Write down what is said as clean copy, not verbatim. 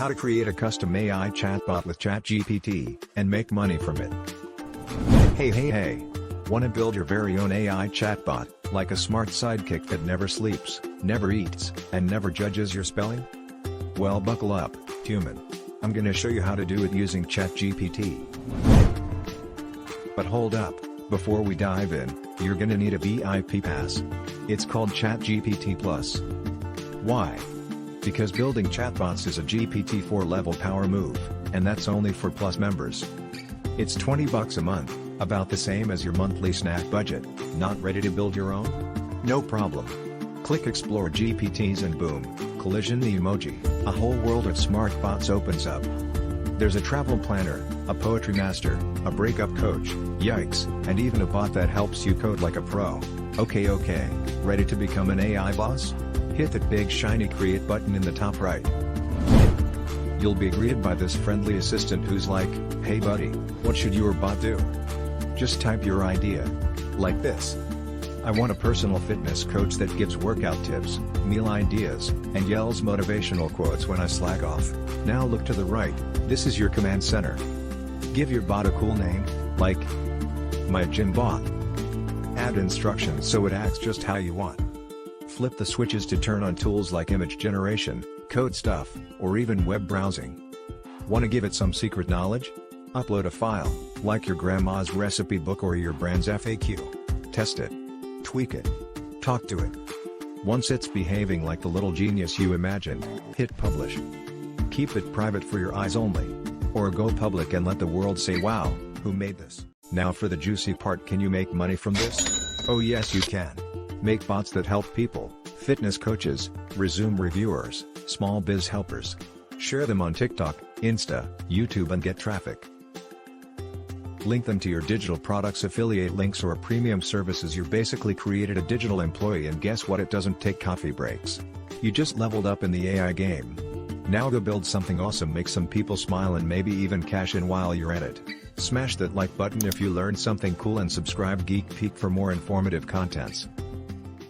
How to create a custom AI chatbot with ChatGPT, and make money from it. Hey. Wanna build your very own AI chatbot, like a smart sidekick that never sleeps, never eats, and never judges your spelling? Well, buckle up, human. I'm gonna show you how to do it using ChatGPT. But hold up, before we dive in, you're gonna need a VIP pass. It's called ChatGPT Plus. Why? Because building chatbots is a GPT-4 level power move, and that's only for Plus members. It's $20 a month, about the same as your monthly snack budget. Not ready to build your own? No problem. Click Explore GPTs and boom, collision the emoji, a whole world of smart bots opens up. There's a travel planner, a poetry master, a breakup coach, yikes, and even a bot that helps you code like a pro. Okay, ready to become an AI boss? Hit that big shiny create button in the top right. You'll be greeted by this friendly assistant who's like, hey buddy, what should your bot do? Just type your idea. Like this. I want a personal fitness coach that gives workout tips, meal ideas, and yells motivational quotes when I slack off. Now look to the right, this is your command center. Give your bot a cool name, like my gym bot. Add instructions so it acts just how you want. Flip the switches to turn on tools like image generation, code stuff, or even web browsing. Want to give it some secret knowledge? Upload a file, like your grandma's recipe book or your brand's FAQ. Test it. Tweak it. Talk to it. Once it's behaving like the little genius you imagined, hit publish. Keep it private for your eyes only. Or go public and let the world say wow, who made this? Now for the juicy part, can you make money from this? Oh yes you can. Make bots that help people, fitness coaches, resume reviewers, small biz helpers. Share them on TikTok, Insta, YouTube and get traffic. Link them to your digital products, affiliate links or premium services. You basically created a digital employee, and guess what, it doesn't take coffee breaks. You just leveled up in the AI game. Now go build something awesome, make some people smile and maybe even cash in while you're at it. Smash that like button if you learned something cool and subscribe Geek Peek for more informative contents.